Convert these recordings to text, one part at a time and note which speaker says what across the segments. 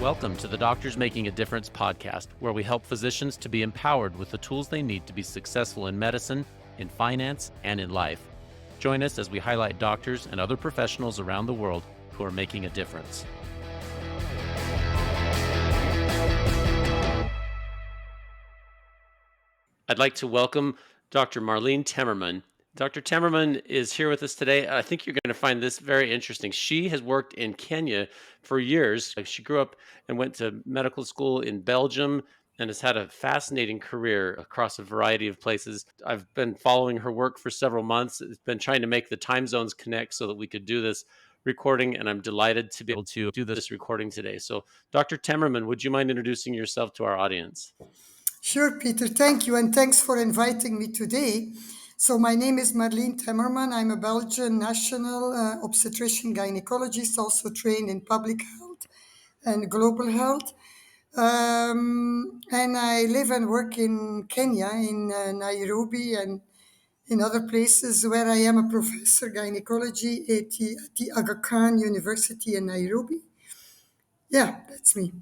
Speaker 1: Welcome to the Doctors Making a Difference podcast, where we help physicians to be empowered with the tools they need to be successful in medicine, in finance, and in life. Join us as we highlight doctors and other professionals around the world who are making a difference. I'd like to welcome Dr. Marleen Temmerman. Dr. Temmerman is here with us today. I think you're going to find this very interesting. She has worked in Kenya for years. She grew up and went to medical school in Belgium and has had a fascinating career across a variety of places. I've been following her work for several months. It's been trying to make the time zones connect so that we could do this recording, and I'm delighted to be able to do this recording today. So, Dr. Temmerman, would you mind introducing yourself to our audience?
Speaker 2: Sure, Peter. Thank you. And thanks for inviting me today. So my name is Marleen Temmerman. I'm a Belgian national obstetrician gynecologist, also trained in public health and global health. And I live and work in Kenya, in Nairobi and in other places where I am a professor gynecology at the Aga Khan University in Nairobi. Yeah, that's me.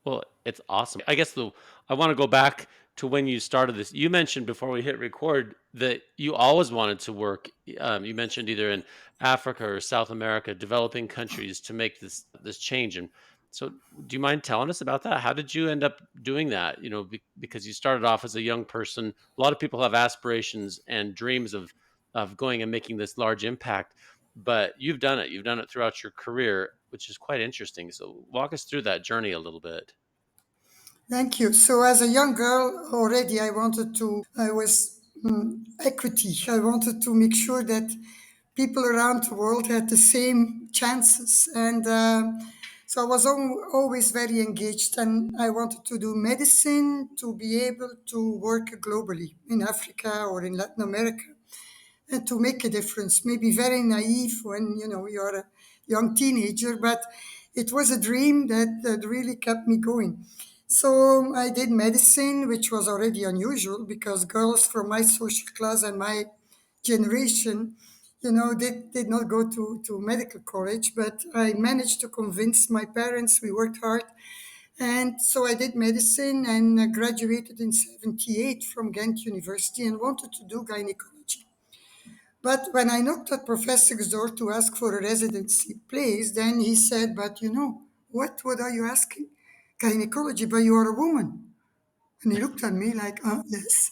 Speaker 1: Well, it's awesome. I guess I want to go back to when you started this. You mentioned before we hit record that you always wanted to work. You mentioned either in Africa or South America, developing countries, to make this change. And so, do you mind telling us about that? How did you end up doing that? Because you started off as a young person. A lot of people have aspirations and dreams of going and making this large impact, but you've done it. You've done it throughout your career, which is quite interesting. So walk us through that journey a little bit.
Speaker 2: Thank you. So, as a young girl, already I was equity. I wanted to make sure that people around the world had the same chances. And so I was always very engaged, and I wanted to do medicine to be able to work globally in Africa or in Latin America and to make a difference. Maybe very naive when you're a young teenager, but it was a dream that really kept me going. So I did medicine, which was already unusual because girls from my social class and my generation, did not go to medical college. But I managed to convince my parents. We worked hard. And so I did medicine and graduated in 78 from Ghent University and wanted to do gynecology. But when I knocked at professor's door to ask for a residency place, then he said, but what are you asking? Gynecology, but you are a woman. And he looked at me like, yes.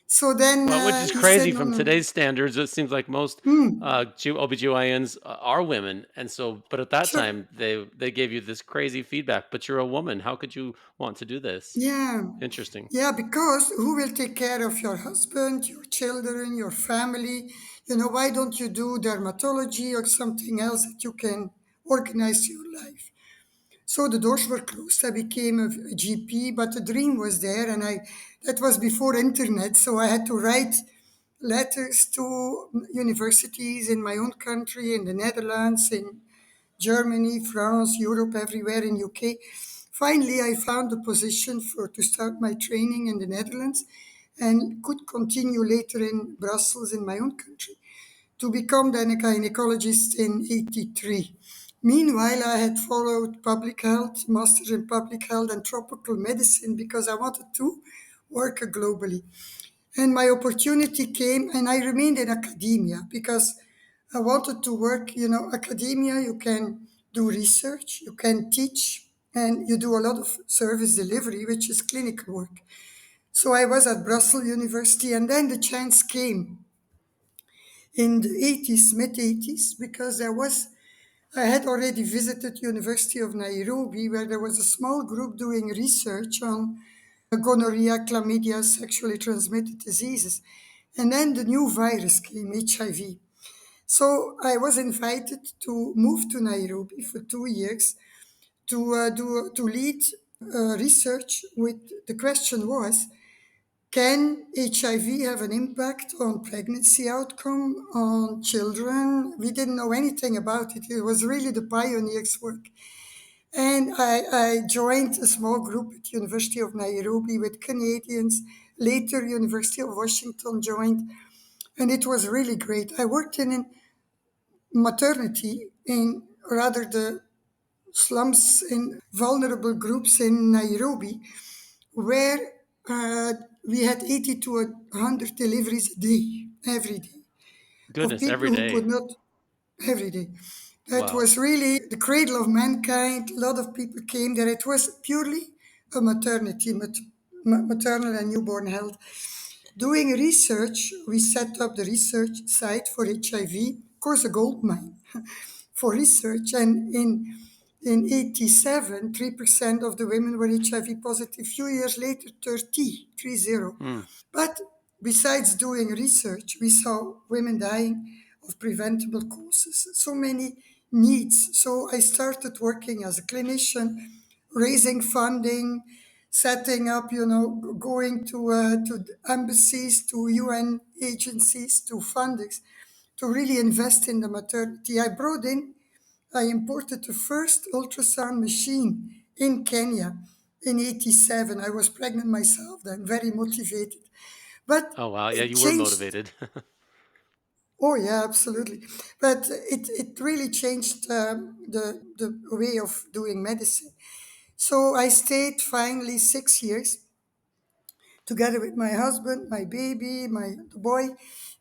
Speaker 2: So then
Speaker 1: Well, which is
Speaker 2: he said,
Speaker 1: crazy
Speaker 2: no,
Speaker 1: from
Speaker 2: no.
Speaker 1: today's standards. It seems like most OBGYNs are women. And so, but at that
Speaker 2: Sure.
Speaker 1: time, they gave you this crazy feedback, but you're a woman. How could you want to do this?
Speaker 2: Yeah.
Speaker 1: Interesting.
Speaker 2: Yeah, because who will take care of your husband, your children, your family? Why don't you do dermatology or something else that you can organize your life? So the doors were closed. I became a GP, but the dream was there, and that was before internet. So I had to write letters to universities in my own country, in the Netherlands, in Germany, France, Europe, everywhere in UK. Finally, I found a position to start my training in the Netherlands, and could continue later in Brussels, in my own country, to become then a gynecologist in 83. Meanwhile, I had followed public health, master in public health and tropical medicine because I wanted to work globally. And my opportunity came, and I remained in academia because I wanted to work. Academia, you can do research, you can teach, and you do a lot of service delivery, which is clinical work. So I was at Brussels University, and then the chance came in the 80s, mid 80s, because I had already visited University of Nairobi, where there was a small group doing research on gonorrhea, chlamydia, sexually transmitted diseases. And then the new virus came, HIV. So I was invited to move to Nairobi for 2 years to lead research. With the question was, can HIV have an impact on pregnancy outcome, on children? We didn't know anything about it. It was really the pioneers' work. And I joined a small group at University of Nairobi with Canadians. Later, University of Washington joined. And it was really great. I worked in maternity, in rather the slums in vulnerable groups in Nairobi, where uh, we had 80 to 100 deliveries a day, every day, of
Speaker 1: Goodness,
Speaker 2: people
Speaker 1: every
Speaker 2: who could
Speaker 1: day.
Speaker 2: not, every day. It
Speaker 1: Wow.
Speaker 2: was really the cradle of mankind. A lot of people came there. It was purely a maternity, maternal and newborn health. Doing research, we set up the research site for HIV, of course, a gold mine for research. And in 87, 3% of the women were HIV positive. A few years later, 30.
Speaker 1: Hmm.
Speaker 2: But besides doing research, we saw women dying of preventable causes, so many needs. So I started working as a clinician, raising funding, setting up, going to embassies, to UN agencies, to funders, to really invest in the maternity. I imported the first ultrasound machine in Kenya in 87. I was pregnant myself then, very motivated. But
Speaker 1: Oh wow. Yeah,
Speaker 2: it
Speaker 1: you were
Speaker 2: changed.
Speaker 1: motivated.
Speaker 2: Oh, yeah, absolutely. But it really changed the way of doing medicine. So I stayed finally 6 years together with my husband, my baby, my the boy.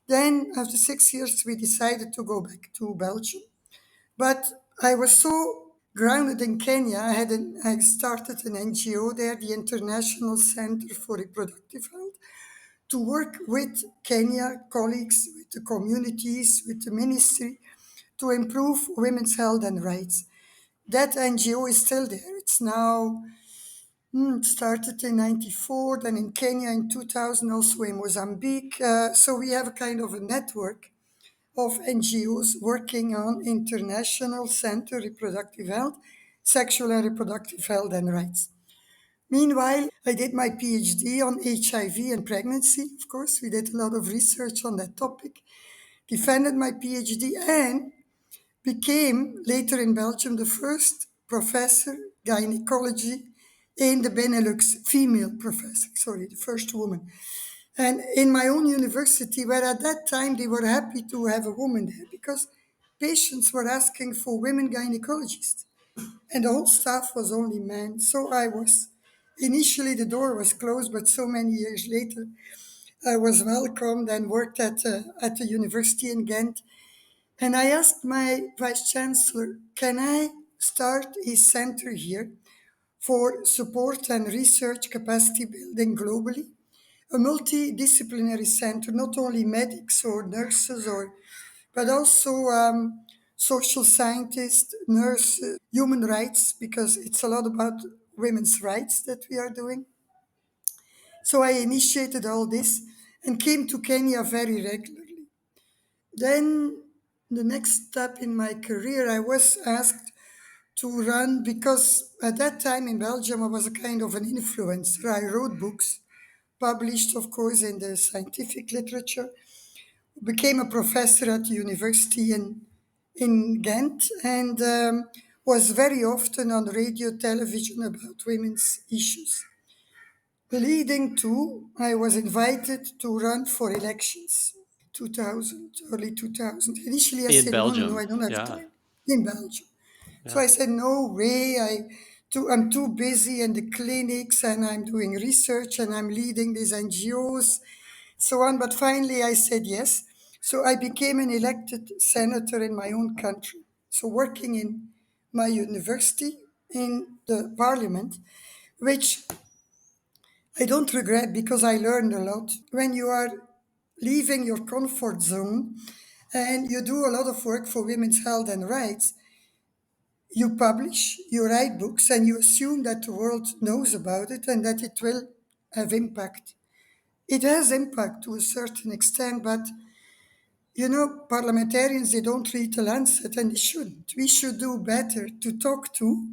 Speaker 2: Then after 6 years, we decided to go back to Belgium. But I was so grounded in Kenya. I started an NGO there, the International Center for Reproductive Health, to work with Kenya colleagues, with the communities, with the ministry, to improve women's health and rights. That NGO is still there. It's now it started in 94, then in Kenya in 2000, also in Mozambique. So we have a kind of a network of NGOs working on international center reproductive health, sexual and reproductive health and rights. Meanwhile, I did my PhD on HIV and pregnancy. Of course, we did a lot of research on that topic, defended my PhD, and became later in Belgium the first professor gynecology in the Benelux, female professor, sorry, the first woman. And in my own university, where at that time they were happy to have a woman there because patients were asking for women gynecologists and the whole staff was only men. So I was, initially the door was closed, but so many years later, I was welcomed and worked at the university in Ghent. And I asked my vice chancellor, can I start a center here for support and research capacity building globally? A multidisciplinary center, not only medics or nurses, but also social scientists, nurses, human rights, because it's a lot about women's rights that we are doing. So I initiated all this and came to Kenya very regularly. Then the next step in my career, I was asked to run because at that time in Belgium I was a kind of an influencer. I wrote books, published, of course, in the scientific literature, became a professor at the university in Ghent, and was very often on radio, television about women's issues. Leading to, I was invited to run for elections, 2000, early 2000. Initially, I
Speaker 1: In
Speaker 2: said, no, no, no,
Speaker 1: Belgium.
Speaker 2: I don't have
Speaker 1: Yeah.
Speaker 2: time in Belgium. So
Speaker 1: Yeah.
Speaker 2: I said, no way. I'm too busy in the clinics and I'm doing research and I'm leading these NGOs, so on. But finally, I said yes. So I became an elected senator in my own country. So working in my university in the parliament, which I don't regret because I learned a lot. When you are leaving your comfort zone and you do a lot of work for women's health and rights, you publish, you write books, and you assume that the world knows about it and that it will have impact. It has impact to a certain extent, but parliamentarians, they don't read the Lancet and they shouldn't. We should do better to talk to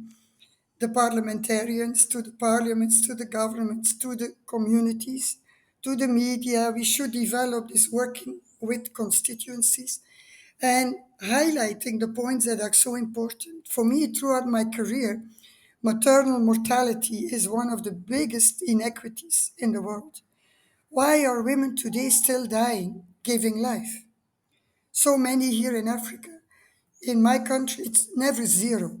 Speaker 2: the parliamentarians, to the parliaments, to the governments, to the communities, to the media. We should develop this working with constituencies and highlighting the points that are so important. For me, throughout my career, maternal mortality is one of the biggest inequities in the world. Why are women today still dying, giving life? So many here in Africa. In my country, it's never zero.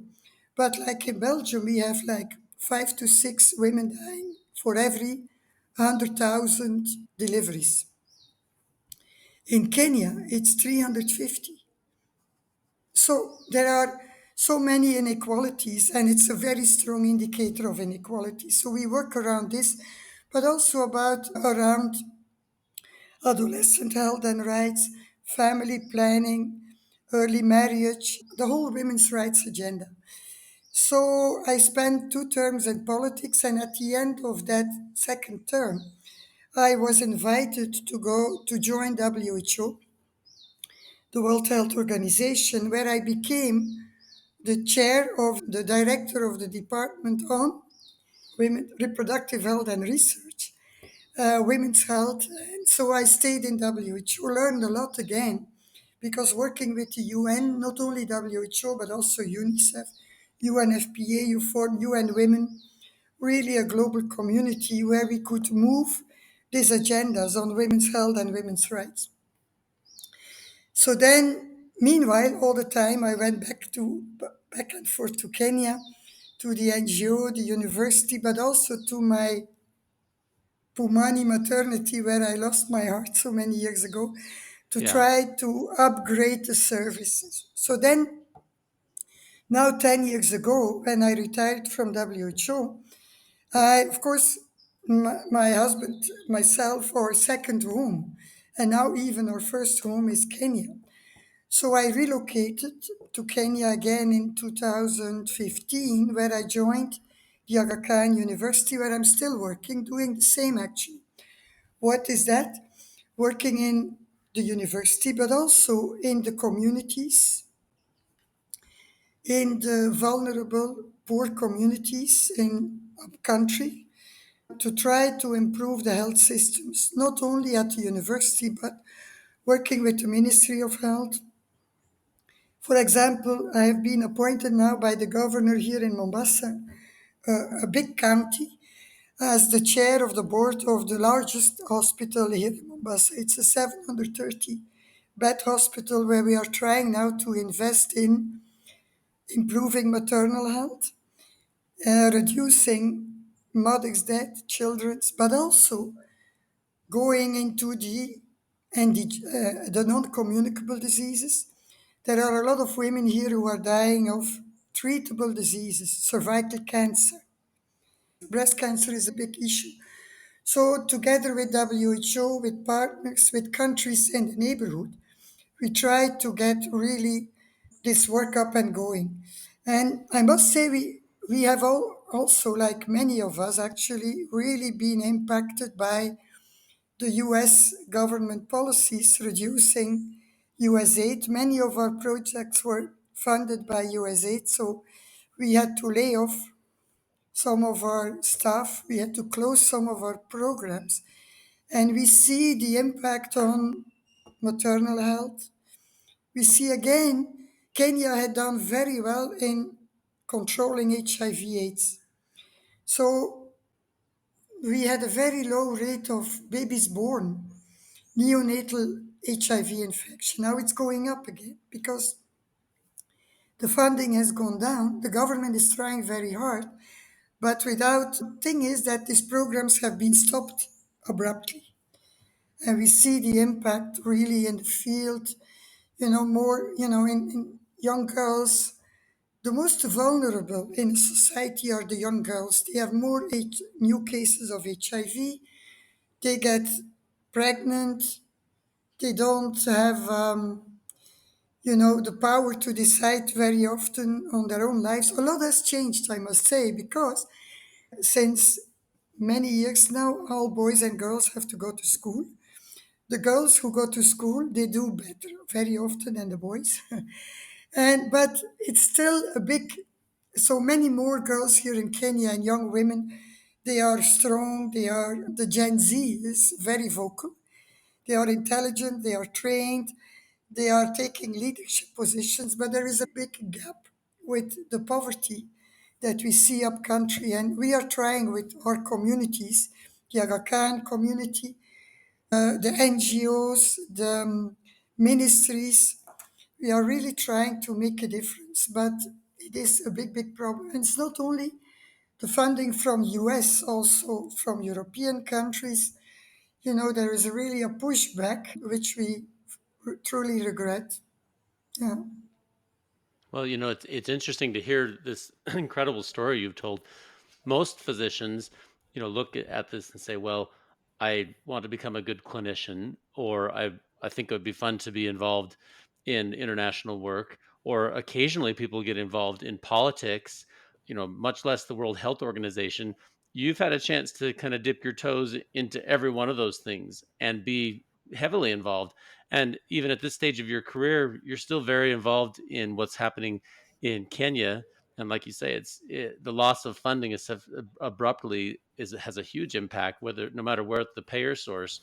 Speaker 2: But like in Belgium, we have like 5 to 6 women dying for every 100,000 deliveries. In Kenya, it's 350. So there are so many inequalities, and it's a very strong indicator of inequality. So we work around this, but also about around adolescent health and rights, family planning, early marriage, the whole women's rights agenda. So I spent 2 terms in politics, and at the end of that second term, I was invited to go to join WHO, the World Health Organization, where I became the chair of the director of the Department on Women, Reproductive Health and Research, Women's Health. And so I stayed in WHO, learned a lot again, because working with the UN, not only WHO, but also UNICEF, UNFPA, you form UN Women, really a global community where we could move these agendas on women's health and women's rights. So then, meanwhile, all the time I went back and forth to Kenya, to the NGO, the university, but also to my Pumani maternity, where I lost my heart so many years ago, to
Speaker 1: Yeah.
Speaker 2: try to upgrade the services. So then, now 10 years ago, when I retired from WHO, I, of course, my husband, myself, our second home, and now even our first home is Kenya. So I relocated to Kenya again in 2015, where I joined the Aga Khan University, where I'm still working, doing the same action. What is that? Working in the university, but also in the communities, in the vulnerable, poor communities in our country, to try to improve the health systems, not only at the university, but working with the Ministry of Health. For example, I have been appointed now by the governor here in Mombasa, a big county, as the chair of the board of the largest hospital here in Mombasa. It's a 730 bed hospital where we are trying now to invest in improving maternal health, reducing mother's death, children's, but also going into the non-communicable diseases. There are a lot of women here who are dying of treatable diseases, cervical cancer. Breast cancer is a big issue. So, together with WHO, with partners, with countries in the neighborhood, we try to get really this work up and going. And I must say, we have also, like many of us, actually really been impacted by the US government policies reducing US aid. Many of our projects were funded by US aid, so we had to lay off some of our staff, we had to close some of our programs, and we see the impact on maternal health. We see again, Kenya had done very well in controlling HIV/AIDS. So we had a very low rate of babies born, neonatal HIV infection. Now it's going up again because the funding has gone down. The government is trying very hard, but without, thing is that these programs have been stopped abruptly. And we see the impact really in the field, more, in young girls. The most vulnerable in society are the young girls. They have more new cases of HIV. They get pregnant. They don't have, the power to decide very often on their own lives. A lot has changed, I must say, because since many years now, all boys and girls have to go to school. The girls who go to school, they do better very often than the boys. But it's still a big, so many more girls here in Kenya and young women, they are strong, the Gen Z is very vocal. They are intelligent, they are trained, they are taking leadership positions, but there is a big gap with the poverty that we see up country. And we are trying with our communities, the Aga Khan community, the NGOs, the ministries, we are really trying to make a difference. But It is a big, big problem. And it's not only the funding from US, also from European countries. There is really a pushback, which we truly regret. Yeah.
Speaker 1: Well, it's interesting to hear this incredible story you've told. Most physicians, look at this and say, "Well, I want to become a good clinician," or "I think it would be fun to be involved in international work," or occasionally people get involved in politics. Much less the World Health Organization. You've had a chance to kind of dip your toes into every one of those things and be heavily involved. And even at this stage of your career, you're still very involved in what's happening in Kenya. And like you say, the loss of funding is abruptly has a huge impact, whether no matter where the payer source.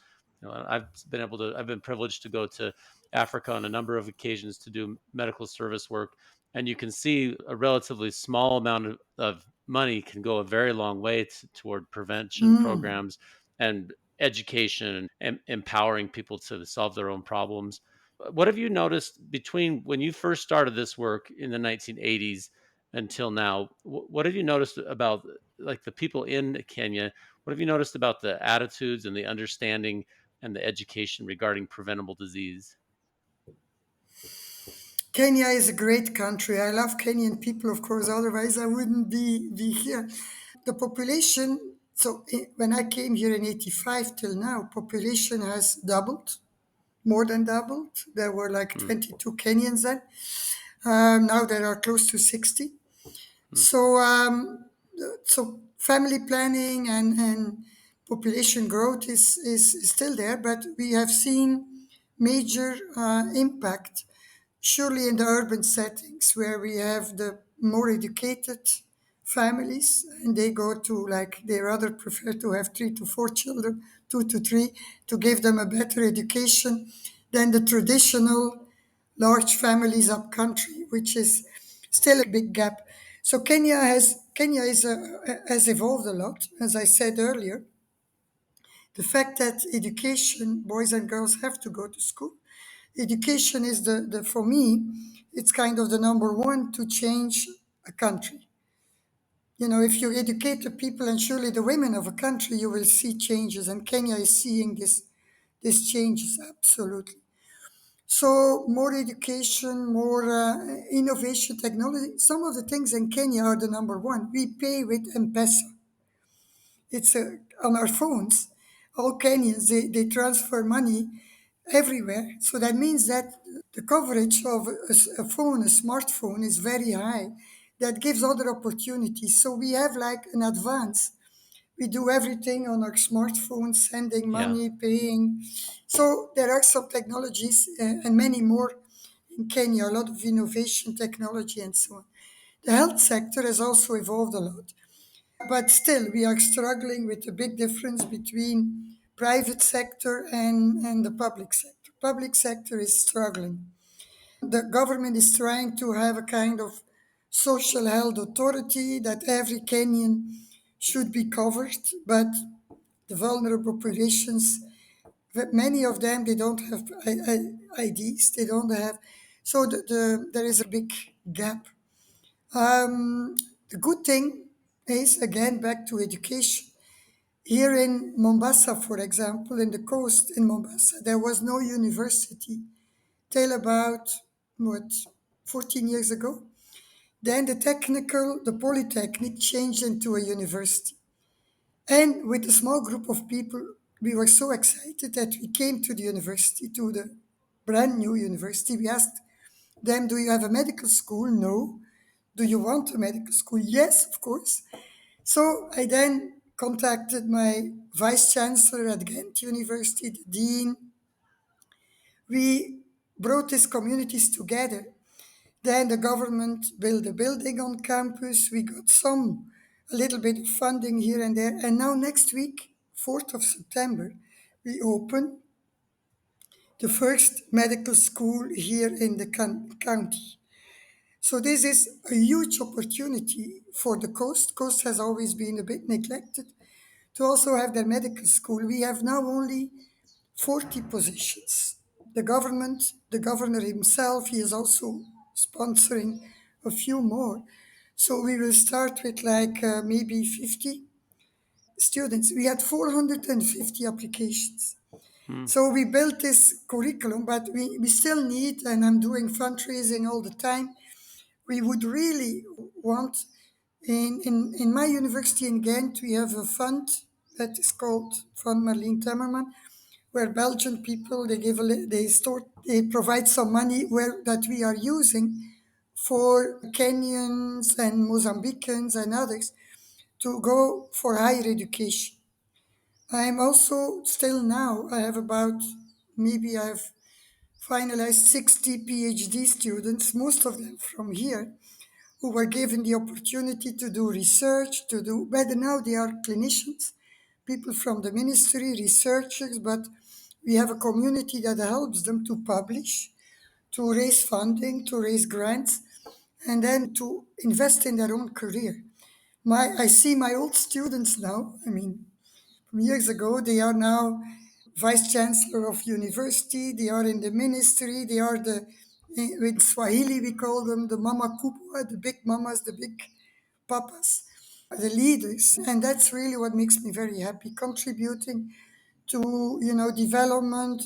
Speaker 1: I've been privileged to go to Africa on a number of occasions to do medical service work, and you can see a relatively small amount of money can go a very long way toward prevention
Speaker 2: Mm.
Speaker 1: programs and education and empowering people to solve their own problems. What have you noticed between when you first started this work in the 1980s until now? What have you noticed about like the people in Kenya? What have you noticed about the attitudes and the understanding and the education regarding preventable disease?
Speaker 2: Kenya is a great country. I love Kenyan people, of course, otherwise I wouldn't be here. The population, so when I came here in 85 till now, population has doubled, more than doubled. There were like
Speaker 1: Hmm,
Speaker 2: 22 Kenyans then. Now there are close to 60.
Speaker 1: hmm.
Speaker 2: So family planning and population growth is still there, but we have seen major impact surely in the urban settings where we have the more educated families and they go to like they rather prefer to have 3 to 4 children, 2 to 3, to give them a better education than the traditional large families up country, which is still a big gap. So Kenya has evolved a lot, as I said earlier. The fact that education, boys and girls have to go to school. Education is the for me, it's kind of the number one to change a country. If you educate the people and surely the women of a country, you will see changes. And Kenya is seeing this changes absolutely. So more education, more innovation, technology. Some of the things in Kenya are the number one. We pay with M-Pesa. It's on our phones. All Kenyans, they transfer money everywhere. So that means that the coverage of a phone, a smartphone, is very high. That gives other opportunities. So we have like an advance. We do everything on our smartphone, sending
Speaker 1: Yeah.
Speaker 2: money, paying. So there are some technologies and many more in Kenya, a lot of innovation technology and so on. The health sector has also evolved a lot. But still, we are struggling with the big difference between private sector and the public sector. Public sector is struggling. The government is trying to have a kind of social health authority that every Kenyan should be covered, but the vulnerable populations, many of them, they don't have IDs, they don't have, so there is a big gap. The good thing is, again, back to education. Here in Mombasa, for example, in the coast in Mombasa, there was no university till about, what, 14 years ago. Then the polytechnic changed into a university. And with a small group of people, we were so excited that we came to the university, to the brand new university. We asked them, do you have a medical school? No. Do you want a medical school? Yes, of course. So I then contacted my vice chancellor at Ghent University, the dean. We brought these communities together. Then the government built a building on campus. We got a little bit of funding here and there. And now next week, 4th of September, we open the first medical school here in the county. So this is a huge opportunity for the coast. Coast has always been a bit neglected to also have their medical school. We have now only 40 positions. The government, the governor himself, he is also sponsoring a few more. So we will start with like maybe 50 students. We had 450 applications.
Speaker 1: Hmm.
Speaker 2: So we built this curriculum, but we still need, and I'm doing fundraising all the time. We would really want, in my university in Ghent, we have a fund that is called Fund Marleen Temmerman, where Belgian people they give a, they store they provide some money where that we are using for Kenyans and Mozambicans and others to go for higher education. I am also still now, I have about, maybe I've finalized 60 PhD students, most of them from here, who were given the opportunity to do research, but now they are clinicians, people from the ministry, researchers, but we have a community that helps them to publish, to raise funding, to raise grants, and then to invest in their own career. I see my old students now, I mean, from years ago, they are now vice chancellor of university, they are in the ministry, they are with Swahili we call them the mama kubwa, the big mamas, the big papas, the leaders. And that's really what makes me very happy, contributing to, development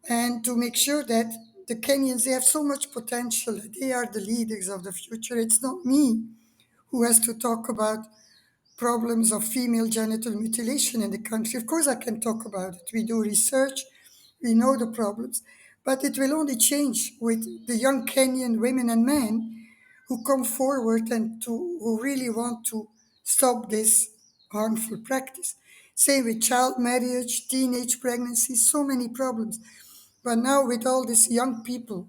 Speaker 2: and to make sure that the Kenyans, they have so much potential, that they are the leaders of the future. It's not me who has to talk about problems of female genital mutilation in the country. Of course, I can talk about it. We do research, we know the problems, but it will only change with the young Kenyan women and men who come forward and who really want to stop this harmful practice. Same with child marriage, teenage pregnancy, so many problems. But now with all these young people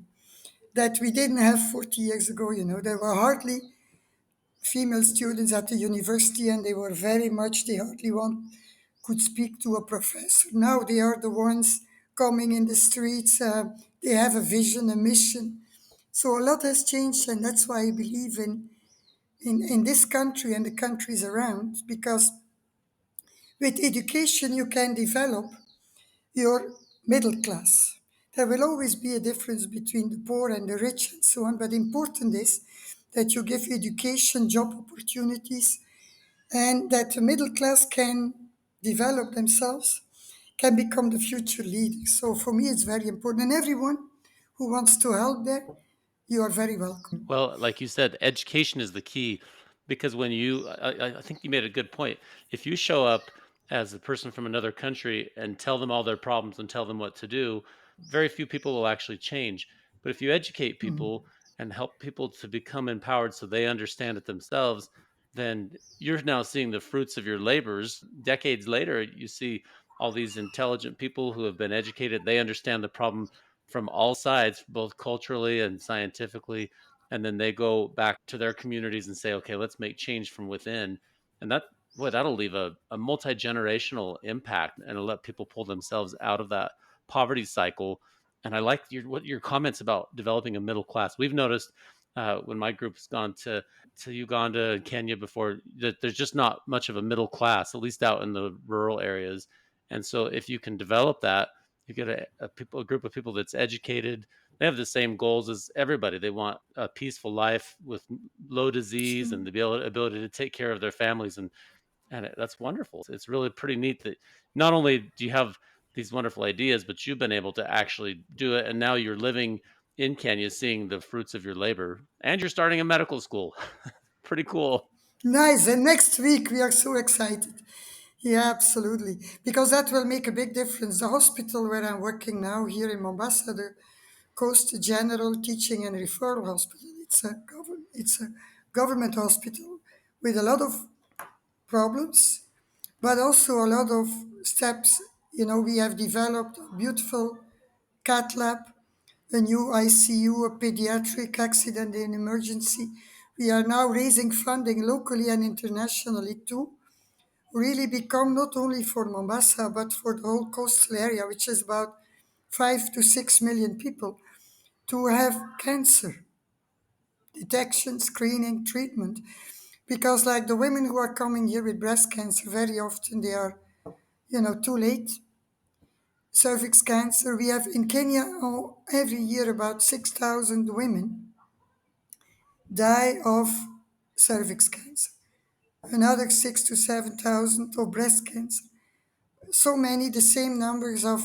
Speaker 2: that we didn't have 40 years ago, there were hardly female students at the university, and they were very much, they hardly one could speak to a professor. Now they are the ones coming in the streets. They have a vision, a mission. So a lot has changed, and that's why I believe in this country and the countries around, because with education you can develop your middle class. There will always be a difference between the poor and the rich and so on, but important is that you give education, job opportunities, and that the middle class can develop themselves, can become the future leaders. So for me, it's very important. And everyone who wants to help there, you are very welcome.
Speaker 1: Well, like you said, education is the key because when I think you made a good point. If you show up as a person from another country and tell them all their problems and tell them what to do, very few people will actually change. But if you educate people and help people to become empowered so they understand it themselves, then you're now seeing the fruits of your labors. Decades later, you see all these intelligent people who have been educated. They understand the problem from all sides, both culturally and scientifically, and then they go back to their communities and say, okay, let's make change from within. And that'll leave a multi-generational impact, and it'll let people pull themselves out of that poverty cycle. And I like your comments about developing a middle class. We've noticed when my group's gone to Uganda and Kenya before, that there's just not much of a middle class, at least out in the rural areas. And so if you can develop that, you get a group of people that's educated. They have the same goals as everybody. They want a peaceful life with low disease and the ability to take care of their families, and that's wonderful. It's really pretty neat that not only do you have these wonderful ideas, but you've been able to actually do it, and now you're living in Kenya, seeing the fruits of your labor, and you're starting a medical school. Pretty cool.
Speaker 2: Nice. And next week, we are so excited. Yeah, absolutely. Because that will make a big difference. The hospital where I'm working now here in Mombasa, the Coast General Teaching and Referral Hospital, it's a government hospital with a lot of problems, but also a lot of steps. We have developed a beautiful cath lab, a new ICU, a pediatric accident and emergency. We are now raising funding locally and internationally to really become not only for Mombasa, but for the whole coastal area, which is about 5 to 6 million people, to have cancer detection, screening, treatment. Because, like the women who are coming here with breast cancer, very often they are, too late. Cervix cancer, we have in Kenya every year about 6,000 women die of cervix cancer, another 6 to 7,000 of breast cancer. So many, the same numbers of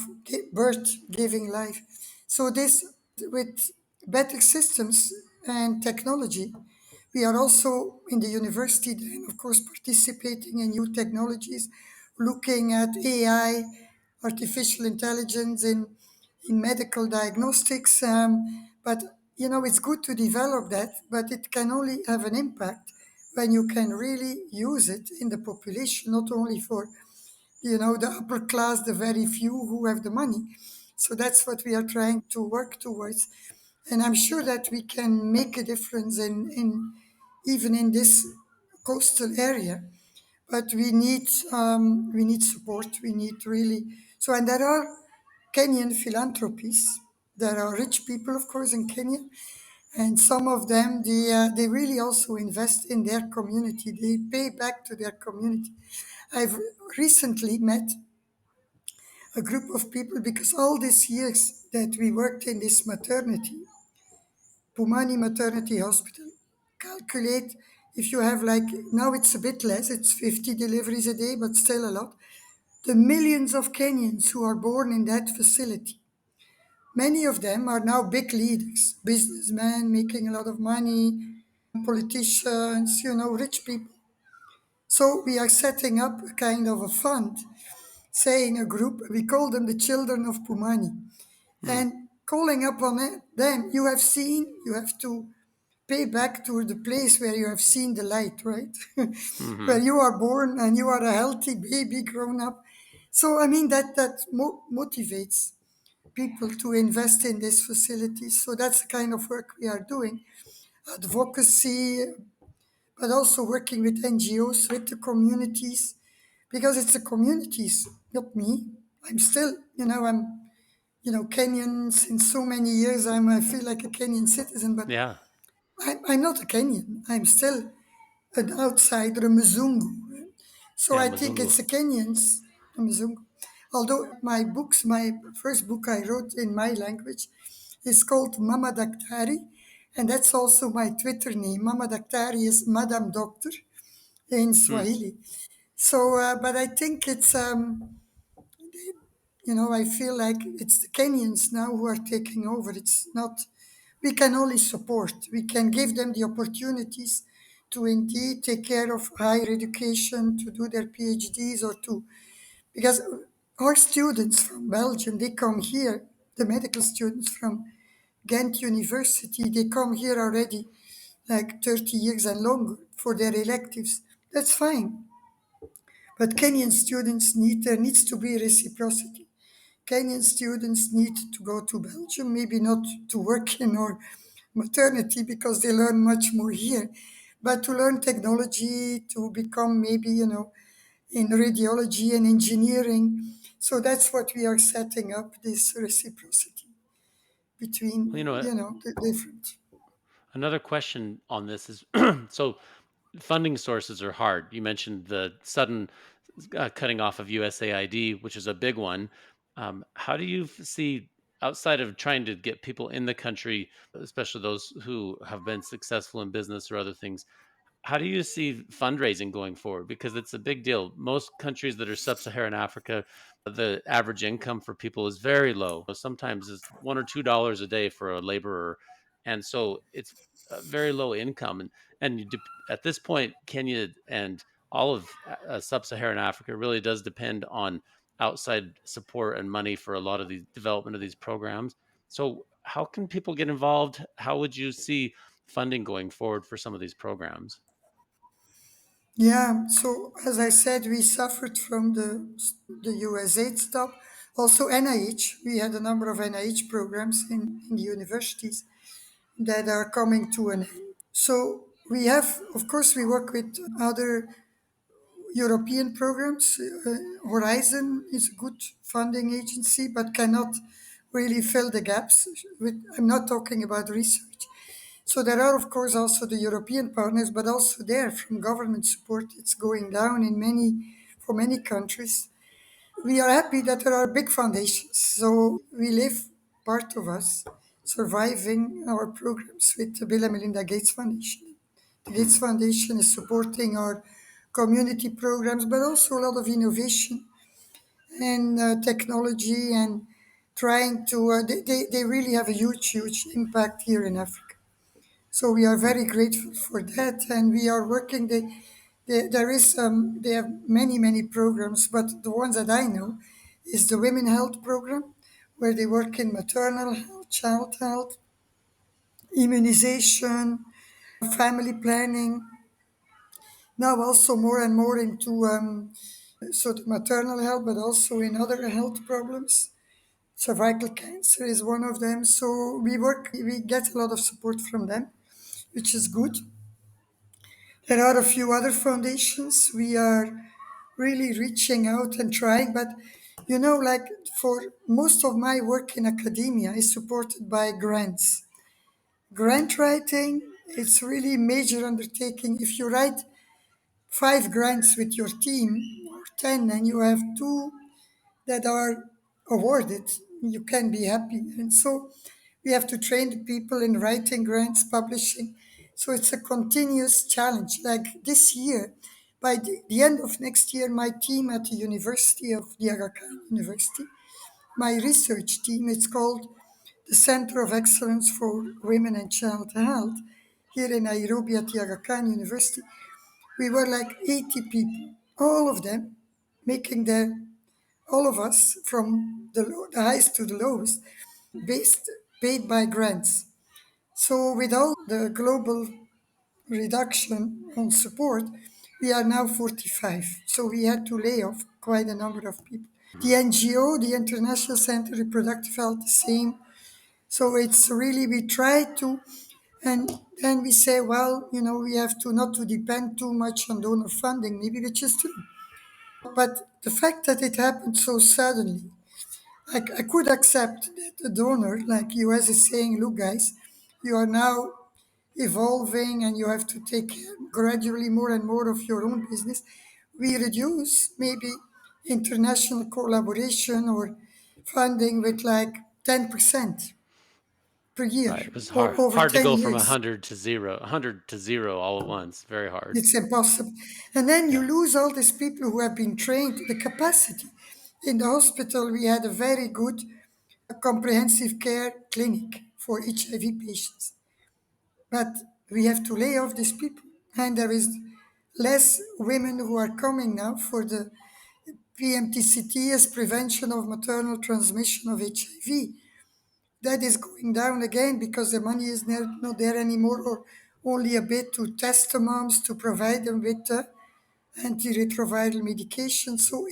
Speaker 2: birth giving life. So this, with better systems and technology, we are also in the university then, of course, participating in new technologies, looking at AI, artificial intelligence in medical diagnostics. But it's good to develop that, but it can only have an impact when you can really use it in the population, not only for the upper class, the very few who have the money. So that's what we are trying to work towards. And I'm sure that we can make a difference in even in this coastal area. But we need support. We need really so, and there are Kenyan philanthropies. There are rich people, of course, in Kenya, and some of them they really also invest in their community. They pay back to their community. I've recently met a group of people because all these years that we worked in this maternity, Pumani Maternity Hospital, calculate if you have like, now it's a bit less, it's 50 deliveries a day, but still a lot. The millions of Kenyans who are born in that facility, many of them are now big leaders, businessmen making a lot of money, politicians, rich people. So we are setting up a kind of a fund, saying a group, we call them the Children of Pumani.
Speaker 1: Hmm.
Speaker 2: And calling upon them, you have to pay back to the place where you have seen the light, right? Where
Speaker 1: Hmm.
Speaker 2: you are born and you are a healthy baby grown up. So, I mean, that motivates people to invest in these facilities. So that's the kind of work we are doing. Advocacy, but also working with NGOs, with the communities, because it's the communities, not me. I'm still, Kenyan since so many years. I feel like a Kenyan citizen, but
Speaker 1: Yeah.
Speaker 2: I'm not a Kenyan. I'm still an outsider, a Mzungu. So
Speaker 1: Yeah.
Speaker 2: I think
Speaker 1: Mzungu.
Speaker 2: it's the Kenyans, a Mzungu. Although my first book I wrote in my language is called Mama Daktari, and that's also my Twitter name. Mama Daktari is Madam Doctor in
Speaker 1: Hmm.
Speaker 2: Swahili. So, but I think I feel like it's the Kenyans now who are taking over. It's not, we can only support, we can give them the opportunities to indeed take care of higher education, to do their PhDs or to, because our students from Belgium, they come here, the medical students from Ghent University, they come here already like 30 years and longer for their electives. That's fine. But Kenyan students there needs to be reciprocity. Kenyan students need to go to Belgium, maybe not to work in our maternity because they learn much more here, but to learn technology, to become maybe, in radiology and engineering. So that's what we are setting up, this reciprocity
Speaker 1: Well,
Speaker 2: between, the different.
Speaker 1: another question on this is so funding sources are hard. You mentioned the sudden cutting off of USAID, which is a big one. How do you see, outside of trying to get people in the country, especially those who have been successful in business or other things, how do you see fundraising going forward? Because it's a big deal. Most countries that are sub-Saharan Africa, the average income for people is very low. Sometimes it's $1 or $2 a day for a laborer, and so it's a very low income. At this point, Kenya and all of sub-Saharan Africa really does depend on outside support and money for a lot of the development of these programs. So, how can people get involved? How would you see funding going forward for some of these programs?
Speaker 2: Yeah, so as I said, we suffered from the USAID stop. Also, NIH, we had a number of NIH programs in the universities that are coming to an end. So we have, of course, we work with other European programs. Horizon is a good funding agency, but cannot really fill the gaps. I'm not talking about research. So there are, of course, also the European partners, but also there from government support, it's going down for many countries. We are happy that there are big foundations. So we live, part of us. surviving our programs with the Bill and Melinda Gates Foundation. The Gates
Speaker 1: Hmm.
Speaker 2: Foundation is supporting our community programs, but also a lot of innovation and technology and trying to, they really have a huge impact here in Africa. So we are
Speaker 1: Hmm.
Speaker 2: very grateful for that, and we are working. They have many programs, but the ones that I know is the Women Health Program, where they work in maternal health, child health, immunization, family planning. Now also more and more into so the maternal health, but also in other health problems. Cervical cancer is one of them. So we get a lot of support from them, which is good. There are a few other foundations we are really reaching out and trying, but like for most of my work in academia is supported by grants. Grant writing, it's really major undertaking. If you write 5 grants with your team or 10 and you have two that are awarded, you can be happy. And so we have to train the people in writing grants, publishing. So it's a continuous challenge. Like this year, by the end of next year, my team at the University of the Aga Khan University, my research team, it's called the Center of Excellence for Women and Child Health here in Nairobi at the Aga Khan University. We were like 80 people, all of them making their all of us from the highest to the lowest, based paid by grants. So with all the global reduction on support, we are now 45. So we had to lay off quite a number of people. The NGO, the International Center Reproductive Health, the same. So it's really we try to, and then we say, well, we have to not to depend too much on donor funding, maybe which is true. But the fact that it happened so suddenly, I could accept that the donor, like US, is saying, look, guys, you are now evolving and you have to take care gradually more and more of your own business. We reduce maybe international collaboration or funding with like 10% per year
Speaker 1: Right. It was
Speaker 2: or
Speaker 1: hard
Speaker 2: over
Speaker 1: hard to
Speaker 2: 10
Speaker 1: go from
Speaker 2: years.
Speaker 1: 100 to 0, 100 to 0 all at once. Very hard.
Speaker 2: It's impossible. And then you
Speaker 1: Yeah.
Speaker 2: lose all these people who have been trained, the capacity. In the hospital, we had a very good comprehensive care clinic for HIV patients. But we have to lay off these people. And there is less women who are coming now for the PMTCT as prevention of maternal transmission of HIV. That is going down again because the money is not there anymore, or only a bit to test the moms to provide them with antiretroviral medication. So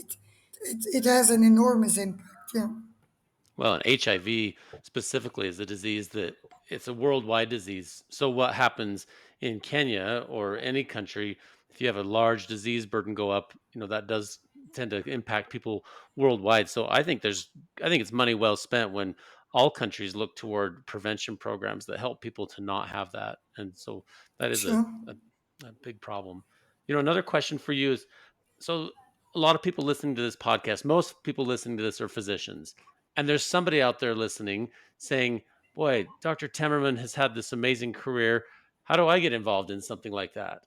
Speaker 2: it has an enormous impact. Yeah,
Speaker 1: Well, and HIV specifically is a disease that it's a worldwide disease. So what happens in Kenya or any country, if you have a large disease burden go up, that does tend to impact people worldwide. So I think it's money well spent when all countries look toward prevention programs that help people to not have that. And so that is
Speaker 2: sure.
Speaker 1: a big problem. Another question for you is, so a lot of people listening to this podcast, most people listening to this are physicians. And there's somebody out there listening saying, boy, Dr. Temmerman has had this amazing career. How do I get involved in something like that?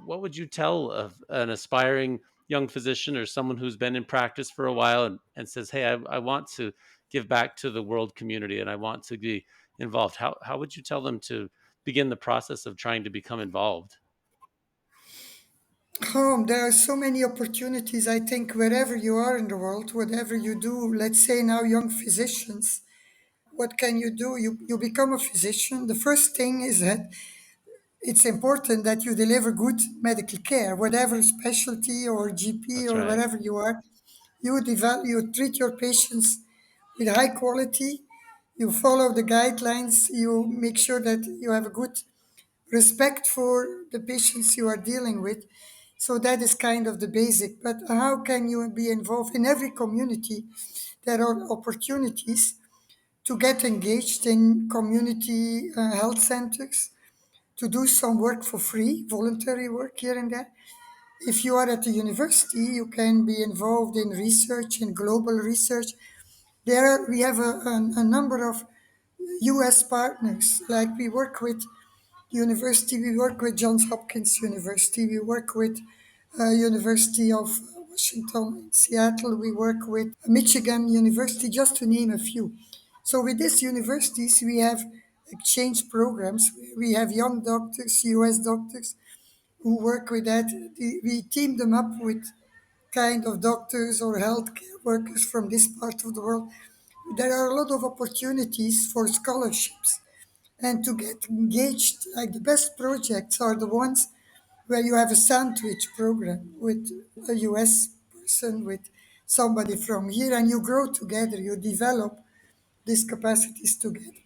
Speaker 1: What would you tell of an aspiring young physician or someone who's been in practice for a while and says, hey, I want to give back to the world community and I want to be involved? How would you tell them to begin the process of trying to become involved?
Speaker 2: There are so many opportunities. I think wherever you are in the world, whatever you do, let's say now young physicians, what can you do? You become a physician. The first thing is that it's important that you deliver good medical care, whatever specialty or GP
Speaker 1: That's
Speaker 2: or
Speaker 1: right.
Speaker 2: wherever you are. You treat your patients with high quality. You follow the guidelines. You make sure that you have a good respect for the patients you are dealing with. So that is kind of the basic. But how can you be involved in every community? There are opportunities to get engaged in community health centers, to do some work for free, voluntary work here and there. If you are at the university, you can be involved in research, in global research. We have a number of US partners. Like we work with university, we work with Johns Hopkins University, we work with University of Washington in Seattle, we work with Michigan University, just to name a few. So with these universities, we have exchange programs. We have young doctors, US doctors, who work with that. We team them up with kind of doctors or healthcare workers from this part of the world. There are a lot of opportunities for scholarships and to get engaged. Like the best projects are the ones where you have a sandwich program with a US person, with somebody from here, and you grow together, you develop these capacities together.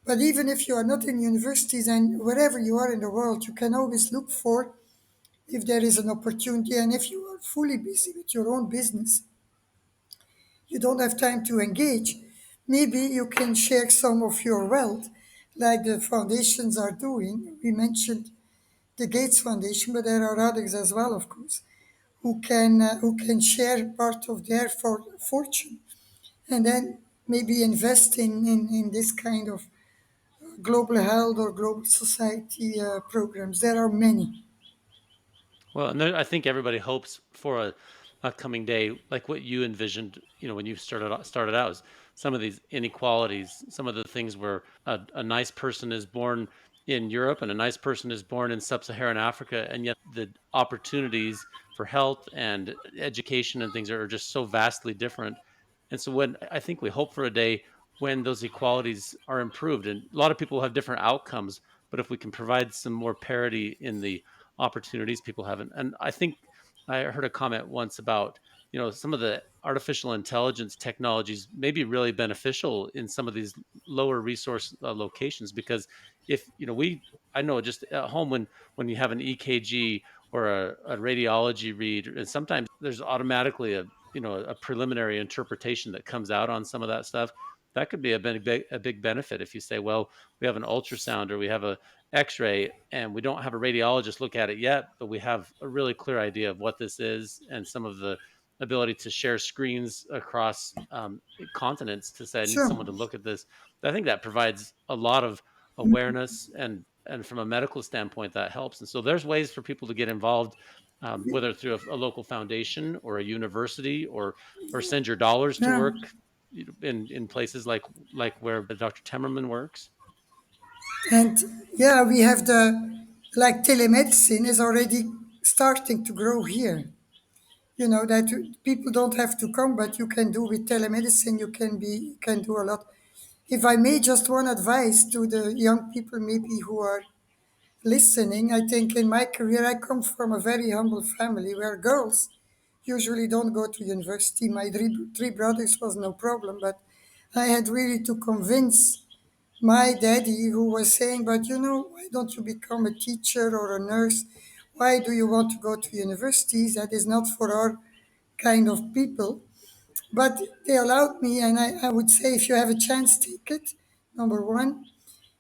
Speaker 2: But even if you are not in universities and wherever you are in the world, you can always look for if there is an opportunity. And if you are fully busy with your own business, you don't have time to engage, maybe you can share some of your wealth, like the foundations are doing. We mentioned the Gates Foundation, but there are others as well, of course, who can share part of their fortune and then maybe invest in this kind of global health or global society programs. There are many.
Speaker 1: Well, and there, I think everybody hopes for a coming day like what you envisioned. When you started out, is some of these inequalities, some of the things where a nice person is born in Europe and a nice person is born in sub-Saharan Africa, and yet the opportunities for health and education and things are just so vastly different. And so when I think we hope for a day when those equalities are improved, and a lot of people have different outcomes, but if we can provide some more parity in the opportunities people have. And I think I heard a comment once about, some of the artificial intelligence technologies may be really beneficial in some of these lower resource locations because if, I know just at home when you have an EKG or a radiology read, and sometimes there's automatically a preliminary interpretation that comes out on some of that stuff. That could be a big benefit if you say, well, we have an ultrasound or we have a X-ray, and we don't have a radiologist look at it yet, but we have a really clear idea of what this is and some of the ability to share screens across continents to say, I need
Speaker 2: Sure.
Speaker 1: someone to look at this. I think that provides a lot of awareness, and from a medical standpoint, that helps. And so there's ways for people to get involved, whether through a local foundation or a university, or send your dollars to
Speaker 2: Yeah.
Speaker 1: work in places like where Dr. Temmerman works.
Speaker 2: And yeah, we have like telemedicine is already starting to grow here. You know that people don't have to come, but you can do with telemedicine. You can do a lot. If I may, just one advice to the young people maybe who are listening. I think in my career, I come from a very humble family where girls usually don't go to university. My three brothers was no problem, but I had really to convince my daddy, who was saying, but why don't you become a teacher or a nurse? Why do you want to go to universities? That is not for our kind of people. But they allowed me, and I would say, if you have a chance, take it. Number one.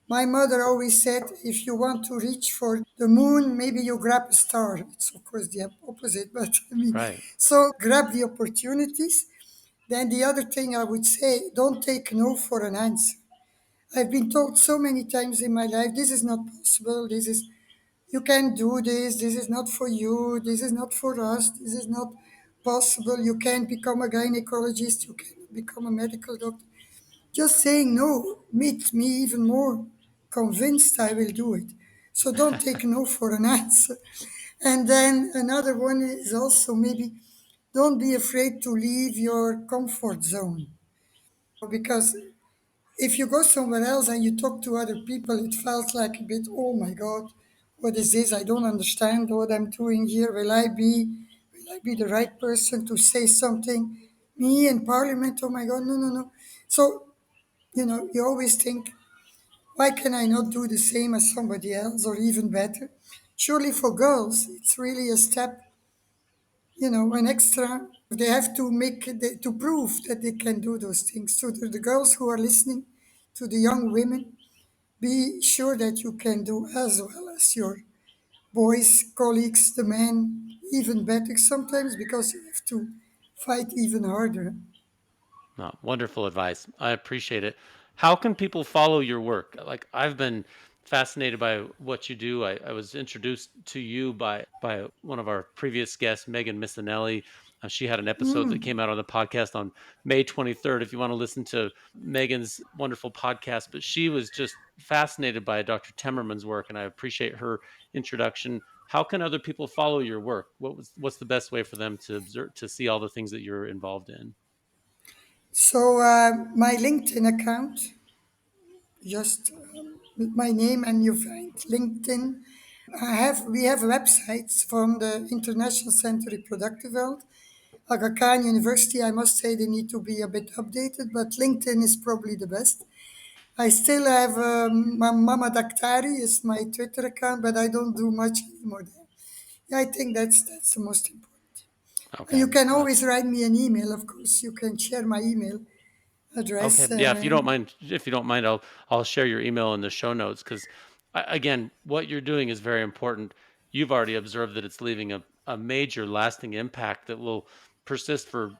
Speaker 2: My mother always said, if you want to reach for the moon, maybe you grab a star. It's of course the opposite, but I mean,
Speaker 1: Right.
Speaker 2: so grab the opportunities. Then the other thing I would say, don't take no for an answer. I've been told so many times in my life, this is not possible, you can't do this, this is not for you, this is not for us, this is not possible, you can't become a gynecologist, you can't become a medical doctor. Just saying no makes me even more convinced I will do it. So don't take no for an answer. And then another one is also maybe don't be afraid to leave your comfort zone. Because if you go somewhere else and you talk to other people, it felt like a bit, oh my God, what is this? I don't understand what I'm doing here. Will I be the right person to say something? Me in parliament, oh my God, no, no, no. So, you always think, why can I not do the same as somebody else or even better? Surely for girls, it's really a step, an extra. They have to to prove that they can do those things. So to the girls who are listening, to the young women, be sure that you can do as well as your boys, colleagues, the men, even better sometimes because you have to fight even harder.
Speaker 1: No, wonderful advice. I appreciate it. How can people follow your work? Like, I've been fascinated by what you do. I was introduced to you by one of our previous guests, Megan Missinelli. She had an episode that came out on the podcast on May 23rd. If you want to listen to Megan's wonderful podcast, but she was just fascinated by Dr. Temmerman's work, and I appreciate her introduction. How can other people follow your work? What's the best way for them to observe, to see all the things that you're involved in?
Speaker 2: So my LinkedIn account, just my name, and you find LinkedIn. We have websites from the International Center Reproductive Health, Aga Khan University. I must say they need to be a bit updated, but LinkedIn is probably the best. I still have Mama Daktari is my Twitter account, but I don't do much anymore there. Yeah, I think that's the most important.
Speaker 1: Okay.
Speaker 2: You can always write me an email, of course. You can share my email
Speaker 1: Okay.
Speaker 2: address.
Speaker 1: Yeah. If you don't mind, I'll share your email in the show notes because, again, what you're doing is very important. You've already observed that it's leaving a major, lasting impact that will persist for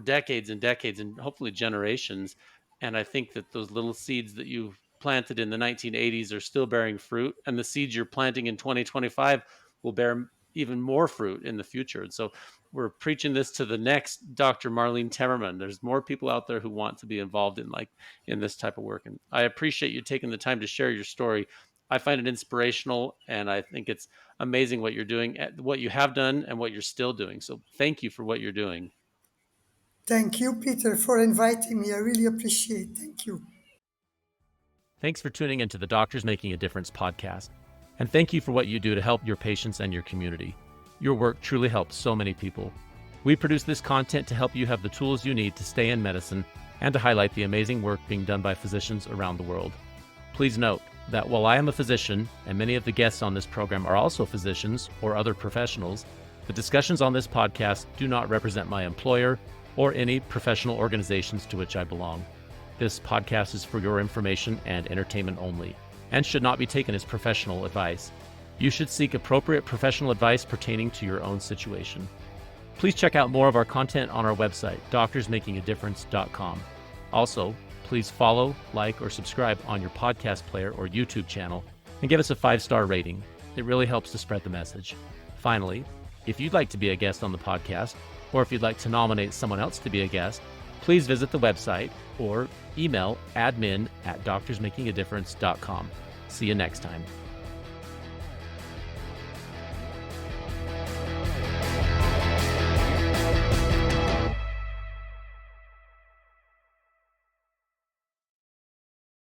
Speaker 1: decades and decades and hopefully generations. And I think that those little seeds that you planted in the 1980s are still bearing fruit, and the seeds you're planting in 2025 will bear even more fruit in the future. And so we're preaching this to the next Dr. Marleen Temmerman. There's more people out there who want to be involved in this type of work. And I appreciate you taking the time to share your story. I find it inspirational, and I think it's amazing what you're doing, what you have done, and what you're still doing. So thank you for what you're doing.
Speaker 2: Thank you, Peter, for inviting me. I really appreciate. Thank you.
Speaker 1: Thanks for tuning into the Doctors Making a Difference podcast. And thank you for what you do to help your patients and your community. Your work truly helps so many people. We produce this content to help you have the tools you need to stay in medicine and to highlight the amazing work being done by physicians around the world. Please note that while I am a physician, and many of the guests on this program are also physicians or other professionals, the discussions on this podcast do not represent my employer or any professional organizations to which I belong. This podcast is for your information and entertainment only, and should not be taken as professional advice. You should seek appropriate professional advice pertaining to your own situation. Please check out more of our content on our website, doctorsmakingadifference.com. Also, please follow, like, or subscribe on your podcast player or YouTube channel, and give us a 5-star rating. It really helps to spread the message. Finally, if you'd like to be a guest on the podcast, or if you'd like to nominate someone else to be a guest, please visit the website or email admin@doctorsmakingadifference.com. See you next time.